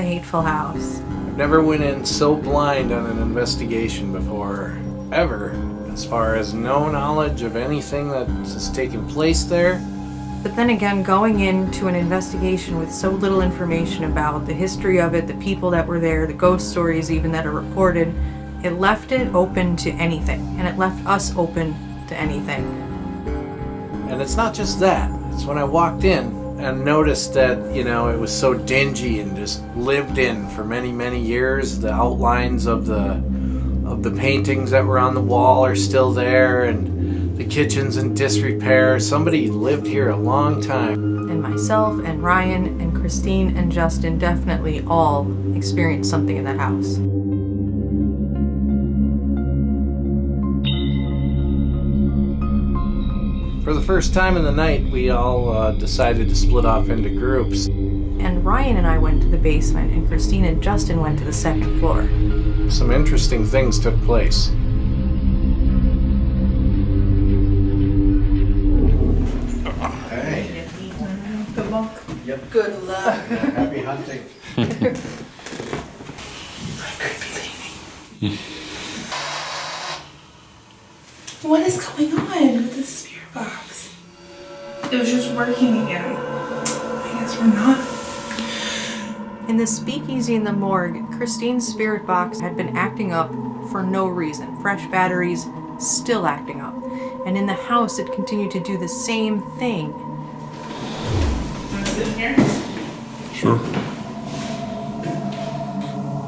Hateful house. I've never went in so blind on an investigation before, ever, as far as no knowledge of anything that has taken place there. But then again, going into an investigation with so little information about the history of it, the people that were there, the ghost stories even that are reported, it left it open to anything, and it left us open to anything. And it's not just that. It's when I walked in and noticed that, you know, it was so dingy and just lived in for many, many years. The outlines of the paintings that were on the wall are still there, and the kitchen's in disrepair. Somebody lived here a long time. And myself and Ryan and Christine and Justin definitely all experienced something in that house. For the first time in the night, we all decided to split off into groups. And Ryan and I went to the basement, and Christine and Justin went to the second floor. Some interesting things took place. Hey. Good luck. Yep. Good luck. Happy hunting. What is going on with this spirit box? It was just working again. I guess we're not. In the speakeasy in the morgue, Christine's spirit box had been acting up for no reason. Fresh batteries, still acting up. And in the house, it continued to do the same thing. Want to sit here? Sure.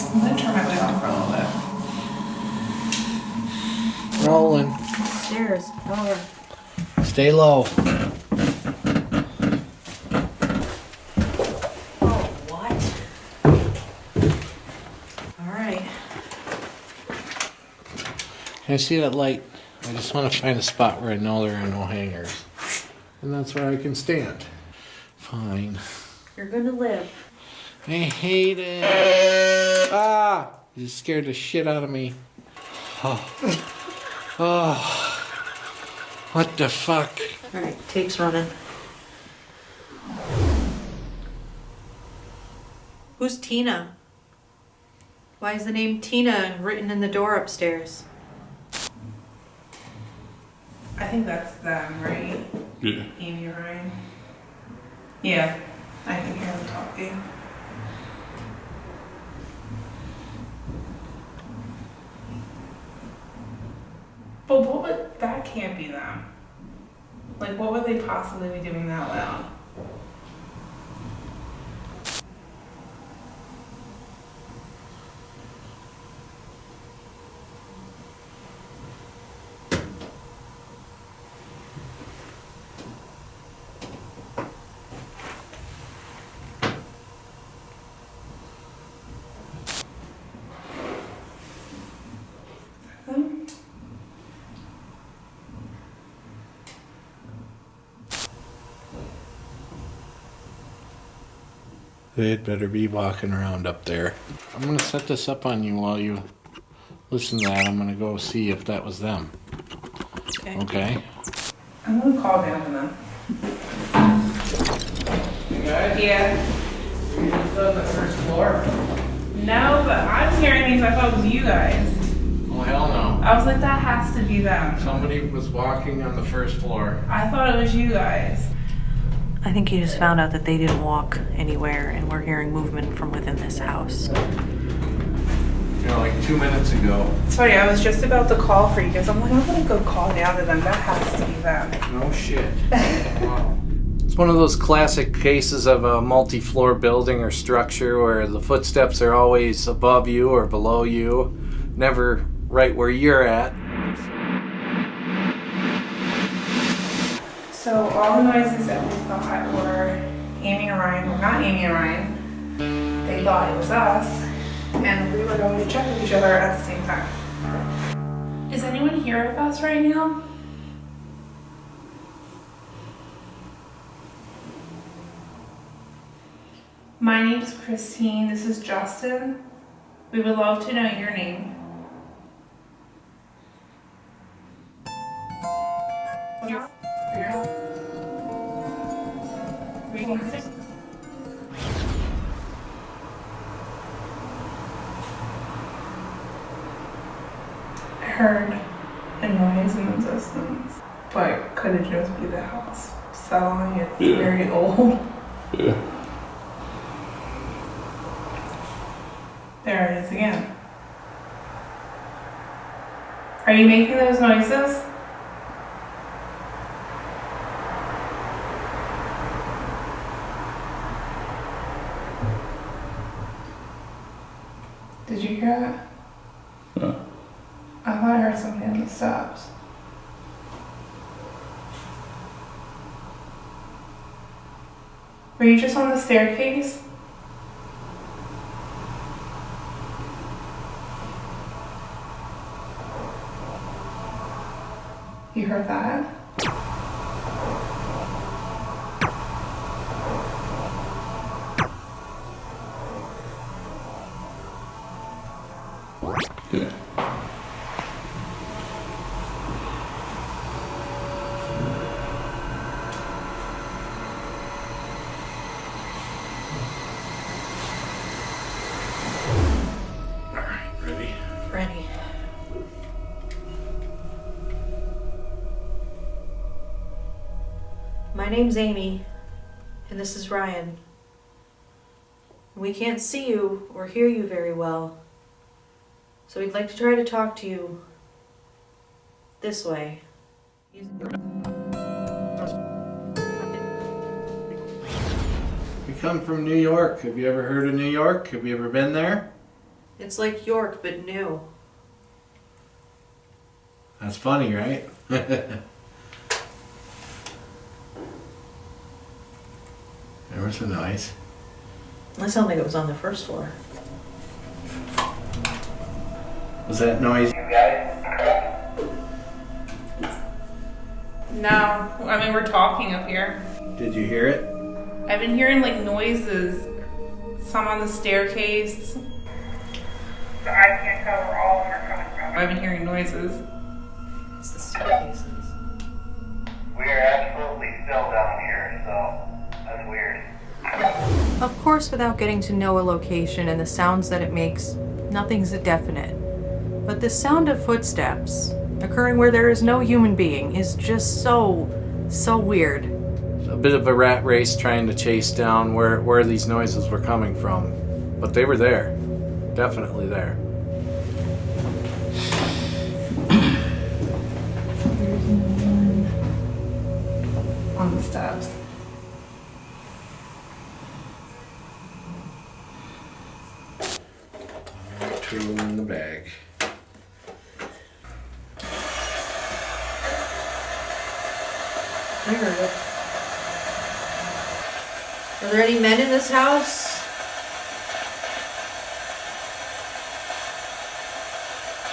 I'm going to turn my light on for a little bit. Rolling. Stairs, door. Stay low. Oh, what? All right. Can I see that light? I just want to find a spot where I know there are no hangers. And that's where I can stand. Fine. You're gonna live. I hate it. Ah! You scared the shit out of me. Oh. Oh. What the fuck? All right, tape's running. Who's Tina? Why is the name Tina written in the door upstairs? I think that's them, right? Yeah. Amy or Ryan? Yeah, I can hear them talking. But what would, that can't be them. Like, what would they possibly be doing that loud? They'd better be walking around up there. I'm gonna set this up on you while you listen to that. I'm gonna go see if that was them. Okay? I'm gonna call down to them. You guys? Yeah. You're still on the first floor? No, but I'm hearing things I thought it was you guys. Oh, hell no. I was like, that has to be them. Somebody was walking on the first floor. I thought it was you guys. I think you just found out that they didn't walk anywhere and we're hearing movement from within this house. You know, like 2 minutes ago. Sorry, I was just about to call for you guys. I'm like, I'm gonna go call down to them. That has to be them. No shit. Wow. It's one of those classic cases of a multi-floor building or structure where the footsteps are always above you or below you, never right where you're at. So all the noises that we thought were Amy and Ryan, well, not Amy and Ryan, they thought it was us, and we were going to check with each other at the same time. Is anyone here with us right now? My name's Christine, this is Justin. We would love to know your name. I heard a noise in the distance, but could it just be the house selling? It's very old. Yeah. There it is again. Are you making those noises? Did you hear that? No. I thought I heard something on the steps. Were you just on the staircase? You heard that? Yeah. Alright, ready? Ready. My name's Amy, and this is Ryan. We can't see you or hear you very well, so we'd like to try to talk to you this way. We come from New York. Have you ever heard of New York? Have you ever been there? It's like York, but new. That's funny, right? There was a noise. That sounded like it was on the first floor. Was that noise? No. I mean, we're talking up here. Did you hear it? I've been hearing like noises. Some on the staircase. So I can't tell where all of them are coming from. I've been hearing noises. It's the staircases. We are absolutely still down here, so that's weird. Of course, without getting to know a location and the sounds that it makes, nothing's definite. But the sound of footsteps occurring where there is no human being is just so weird. A bit of a rat race trying to chase down where these noises were coming from. But they were there. Definitely there. There's no one on the steps. Two in the bag. I heard it. Are there any men in this house?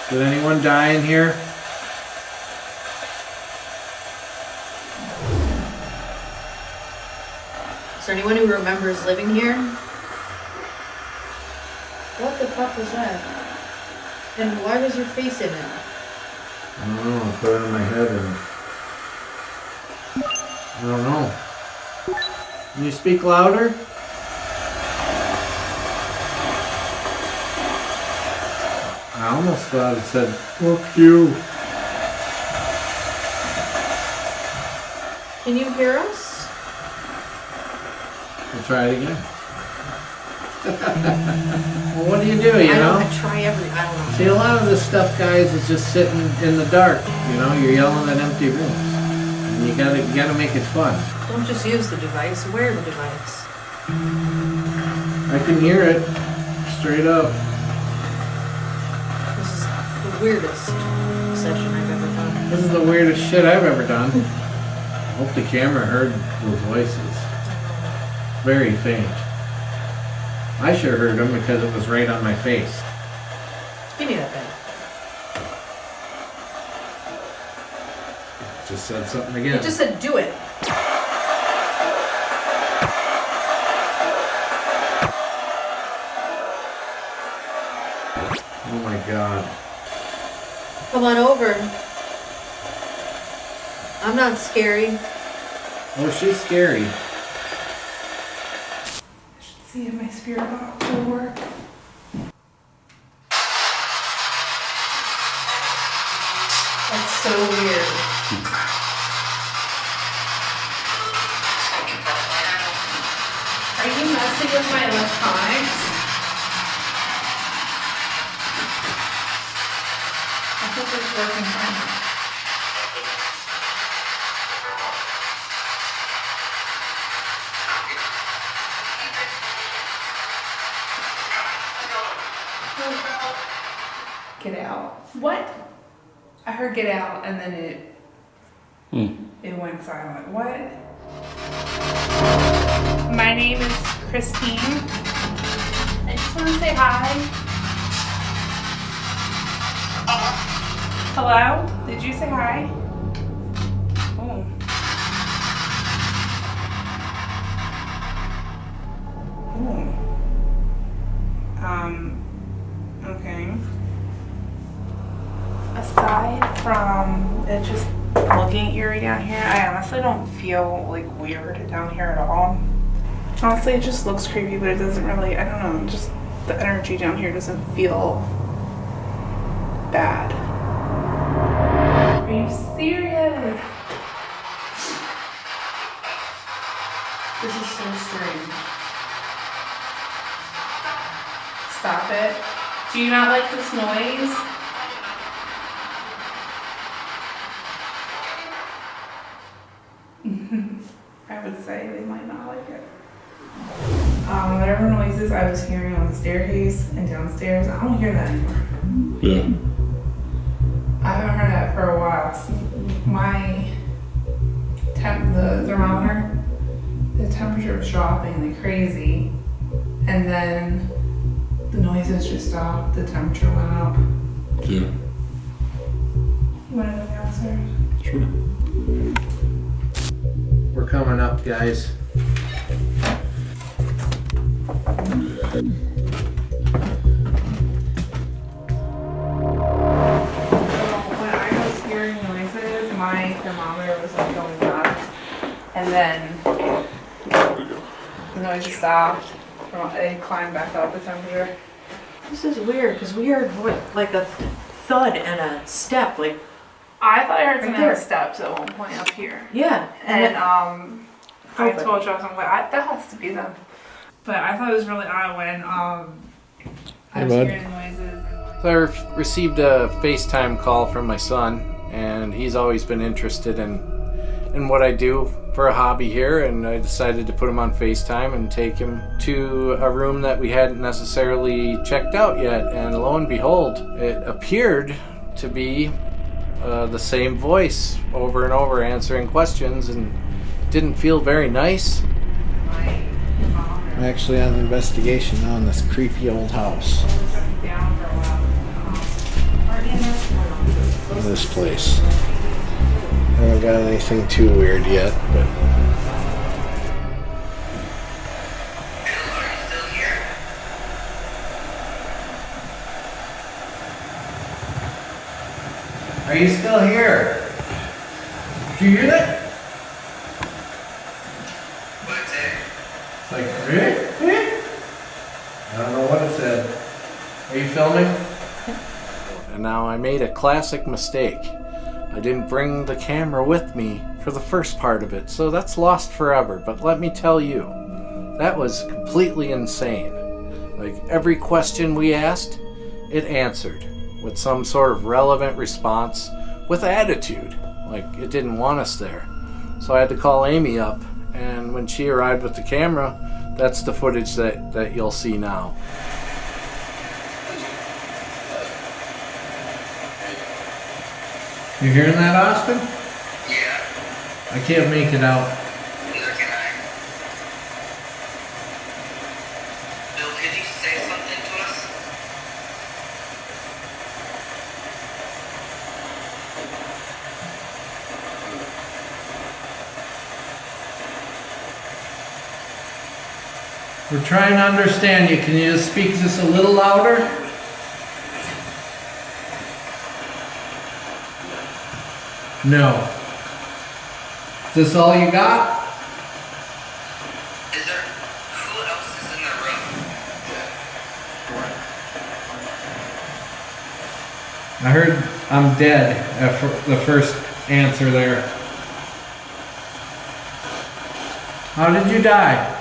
Did anyone die in here? Is there anyone who remembers living here? What the fuck was that? And why was your face in it? I don't know. I put it in my head and I don't know. Can you speak louder? I almost thought it said, fuck you. Can you hear us? We'll try it again. Well, what do you do, you know? I don't know. See, a lot of this stuff, guys, is just sitting in the dark. You know, you're yelling at empty rooms. And you gotta make it fun. Don't just use the device, wear the device. I can hear it. Straight up. This is the weirdest session I've ever done. This is the weirdest shit I've ever done. I hope the camera heard those voices. Very faint. I sure heard them because it was right on my face. Give me that thing. Just said something again. It just said do it. Oh my god. Come on over. I'm not scary. Oh, she's scary. See if my spirit box will work. so weird. Are you messing with my electronics? I hope it's working fine. Get out. What? I heard get out and then it went silent. What? My name is Christine. I just want to say hi. Hello? Did you say hi? Oh. Okay. Aside from it just looking eerie down here, I honestly don't feel like weird down here at all. Honestly, it just looks creepy, but it doesn't really, I don't know, just the energy down here doesn't feel bad. Are you serious? This is so strange. Stop it. Do you not like this noise? I would say they might not like it. Whatever noises I was hearing on the staircase and downstairs, I don't hear that anymore. Yeah. I haven't heard that for a while. My the thermometer, the temperature was dropping like crazy, and then the noises just stopped. The temperature went up. Yeah. You want to go downstairs? Sure. We're coming up, guys. When I was hearing noises, my thermometer was like going nuts, and then the noise stopped. It climbed back up the temperature. This is weird because we heard like a thud and a step. Like I thought I heard some there. steps at one point up here, yeah, and I Open. told Josh, I'm like, that has to be them. But I thought it was really odd when I was bud. hearing noises. So I received a FaceTime call from my son, and he's always been interested in what I do for a hobby here, and I decided to put him on FaceTime and take him to a room that we hadn't necessarily checked out yet, and lo and behold, it appeared to be the same voice over and over answering questions, and didn't feel very nice. My thermometer I'm actually on an investigation now in this creepy old house. was down for a while. Already in this In this place. I haven't got anything too weird yet, but Are you still here? Did you hear that? It's like, eh? I don't know what it said. Are you filming? And now I made a classic mistake. I didn't bring the camera with me for the first part of it, so that's lost forever. But let me tell you, that was completely insane. Like every question we asked, it answered with some sort of relevant response with attitude. Like it didn't want us there. So I had to call Amy up, and when she arrived with the camera, that's the footage that you'll see now. You hearing that, Austin? Yeah, I can't make it out. neither can I. Bill, could you say something to us? We're trying to understand you. Can you just speak just a little louder? No. Is this all you got? Is there, who else is in the room? I heard I'm dead after the first answer there. How did you die?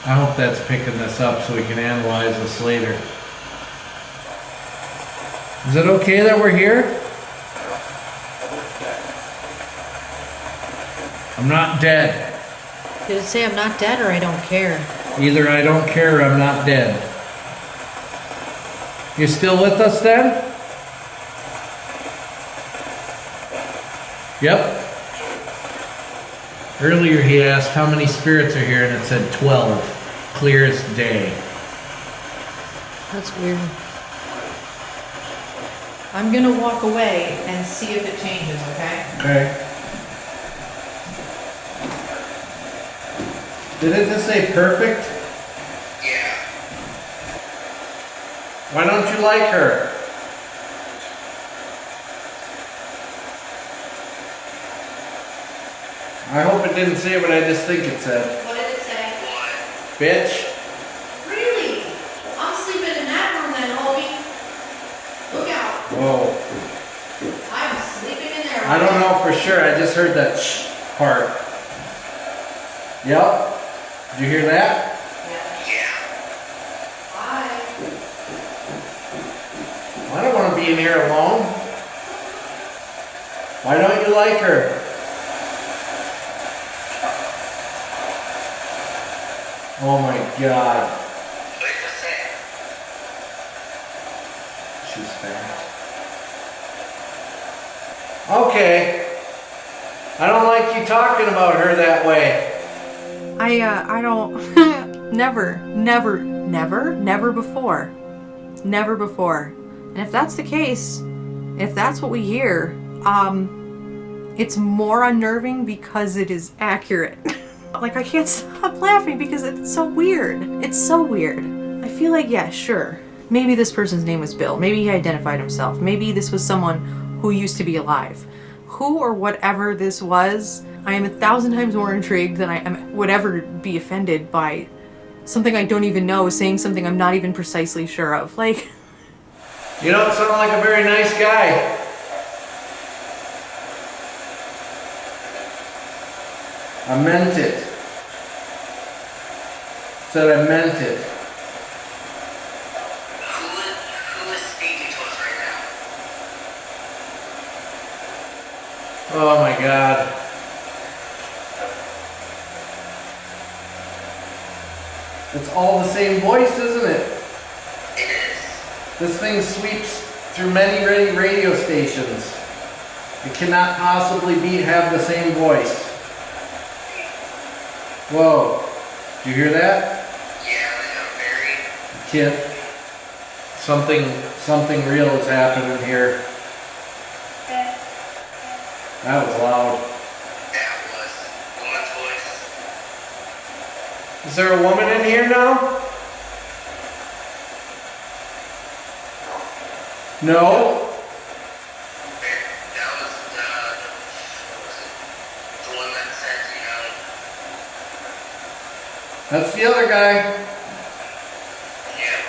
I hope that's picking this up so we can analyze this later. Is it okay that we're here? I'm not dead. Did it say I'm not dead or I don't care? Either I don't care or I'm not dead. You still with us then? Yep. Earlier he asked how many spirits are here and it said 12. Clear as day. That's weird. I'm gonna walk away and see if it changes, okay? Okay. Did it just say perfect? Yeah. Why don't you like her? I hope it didn't say what I just think it said. What did it say? Bitch. Really? I'm sleeping in that room then, Hobie. Look out. Whoa. I'm sleeping in there. I don't know for sure. I just heard that shh part. Yep. Did you hear that? Yeah. Bye. I don't want to be in here alone. Why don't you like her? Oh my God. What did you say? She's fat. Okay. I don't like you talking about her that way. I don't, never before. Never before. And if that's the case, if that's what we hear, it's more unnerving because it is accurate. Like, I can't stop laughing because it's so weird. It's so weird. I feel like, yeah, sure. Maybe this person's name was Bill. Maybe he identified himself. Maybe this was someone who used to be alive. Who or whatever this was, I am 1,000 times more intrigued than I would ever be offended by something I don't even know saying something I'm not even precisely sure of. Like, You don't sound like a very nice guy. I meant it. Said I meant it. Who is speaking to us right now? Oh my God. It's all the same voice, isn't it? It is. This thing sweeps through many radio stations. It cannot possibly have the same voice. Whoa. Did you hear that? Yeah, like a very... Kid. Something real is happening here. That was loud. That was woman's voice. Is there a woman in here now? No? That was the one that said, That's the other guy. yeah.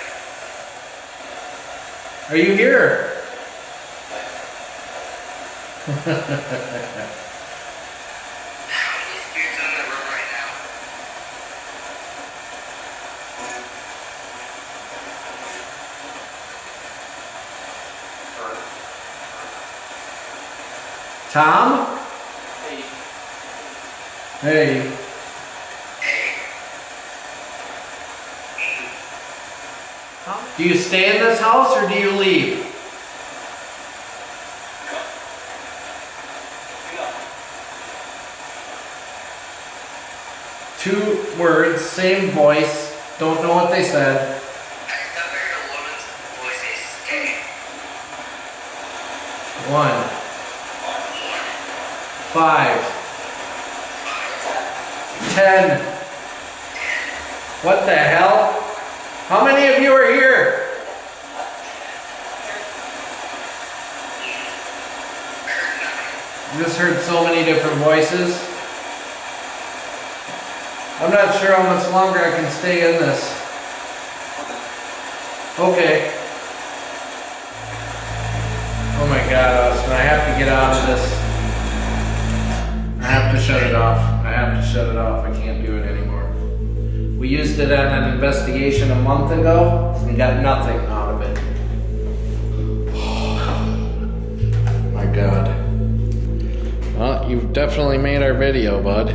Are you here? How many spirits in the room right now? Tom? Hey. Do you stay in this house or do you leave? Two words, same voice, don't know what they said. I discovered a woman's voice is gay. 1, 5, 10. What the hell? How many of you are here? I just heard so many different voices. I'm not sure how much longer I can stay in this. Okay. Oh my God, Austin, I have to get out of this. I have to shut it off. I have to shut it off. I can't do it anymore. We used it on an investigation a month ago and got nothing out of it. Oh my God. Well, you've definitely made our video, bud.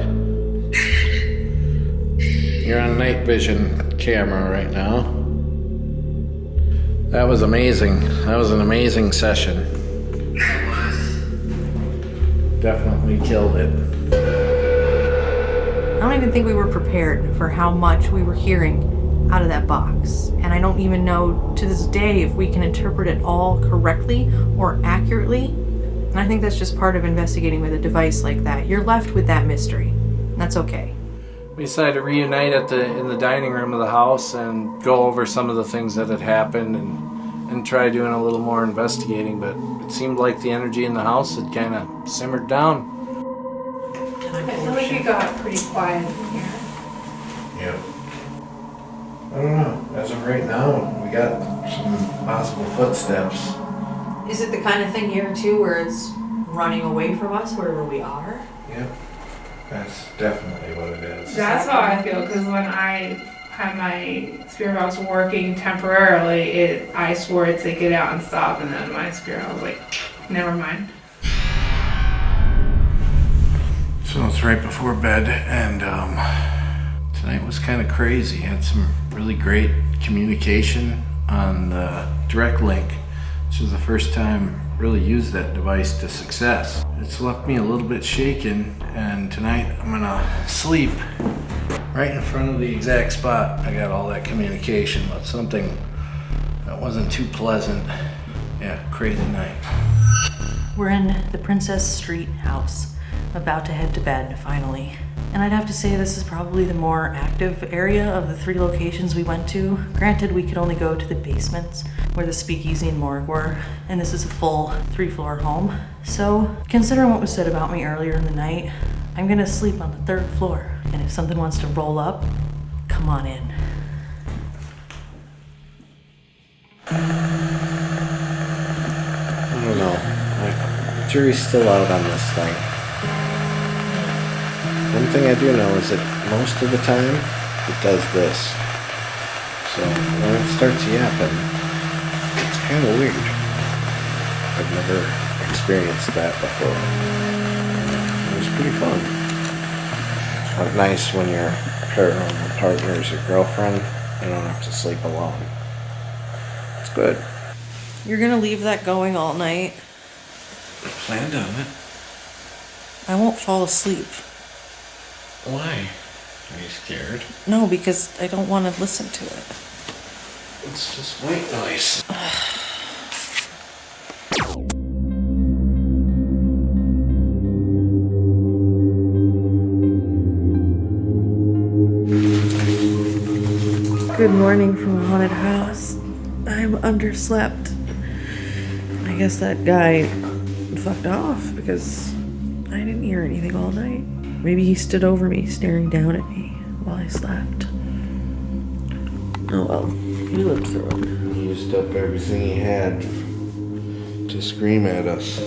You're on night vision camera right now. That was amazing. That was an amazing session. Definitely killed it. I don't even think we were prepared for how much we were hearing out of that box. And I don't even know to this day if we can interpret it all correctly or accurately. And I think that's just part of investigating with a device like that. You're left with that mystery. And that's okay. We decided to reunite in the dining room of the house and go over some of the things that had happened and try doing a little more investigating, but it seemed like the energy in the house had kind of simmered down. I feel like it got pretty quiet in here. Yep. I don't know. As of right now, we got some possible footsteps. Is it the kind of thing here too where it's running away from us wherever we are? Yep. That's definitely what it is. That's how I feel, because when I had my spirit box working temporarily, I swore it'd say get out and stop, and then my spirit, I was like, never mind. So it's right before bed, and tonight was kind of crazy. Had some really great communication on the direct link, which was the first time I really used that device to success. It's left me a little bit shaken, and tonight I'm gonna sleep right in front of the exact spot I got all that communication, but something that wasn't too pleasant. Yeah, crazy night. We're in the Princess Street house, about to head to bed finally. And I'd have to say this is probably the more active area of the 3 locations we went to. Granted, we could only go to the basements where the speakeasy and morgue were, and this is a full 3-floor home. So, considering what was said about me earlier in the night, I'm gonna sleep on the 3rd floor. And if something wants to roll up, come on in. I don't know. Jury's still out on this thing. One thing I do know is that most of the time, it does this. So when it starts yapping, it's kind of weird. I've never experienced that before. It was pretty fun. It's nice when your paranormal partner is your girlfriend. You don't have to sleep alone. It's good. You're gonna leave that going all night? I planned on it. I won't fall asleep. Why? Are you scared? No, because I don't want to listen to it. It's just white noise. Good morning from a haunted house. I'm underslept. I guess that guy fucked off because I didn't hear anything all night. Maybe he stood over me, staring down at me while I slept. Oh well, he lived through it. He used up everything he had to scream at us.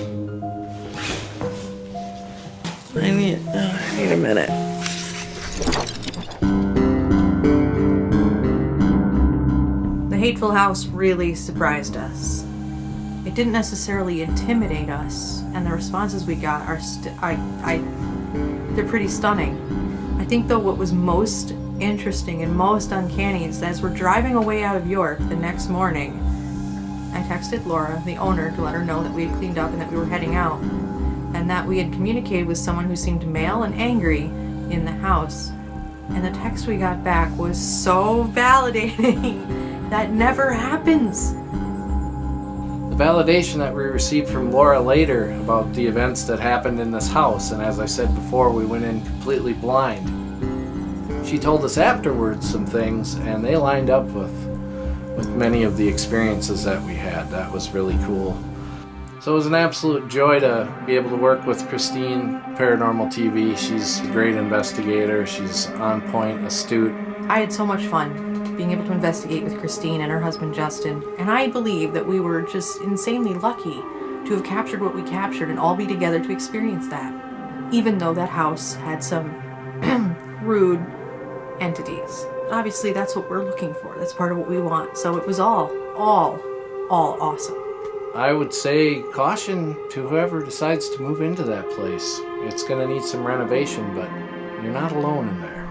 I need a minute. The Hateful house really surprised us. It didn't necessarily intimidate us, and the responses we got are they're pretty stunning. I think though what was most interesting and most uncanny is that as we're driving away out of York the next morning, I texted Laura, the owner, to let her know that we had cleaned up and that we were heading out, and that we had communicated with someone who seemed male and angry in the house. And the text we got back was so validating. That never happens. The validation that we received from Laura later about the events that happened in this house, and as I said before, we went in completely blind. She told us afterwards some things, and they lined up with many of the experiences that we had. That was really cool. So it was an absolute joy to be able to work with Christine Paranormal TV. She's a great investigator. She's on point, astute. I had so much fun being able to investigate with Christine and her husband Justin, and I believe that we were just insanely lucky to have captured what we captured and all be together to experience that. Even though that house had some rude entities. Obviously that's what we're looking for. That's part of what we want. So it was all awesome. I would say caution to whoever decides to move into that place. It's going to need some renovation, but you're not alone in there.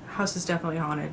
House is definitely haunted.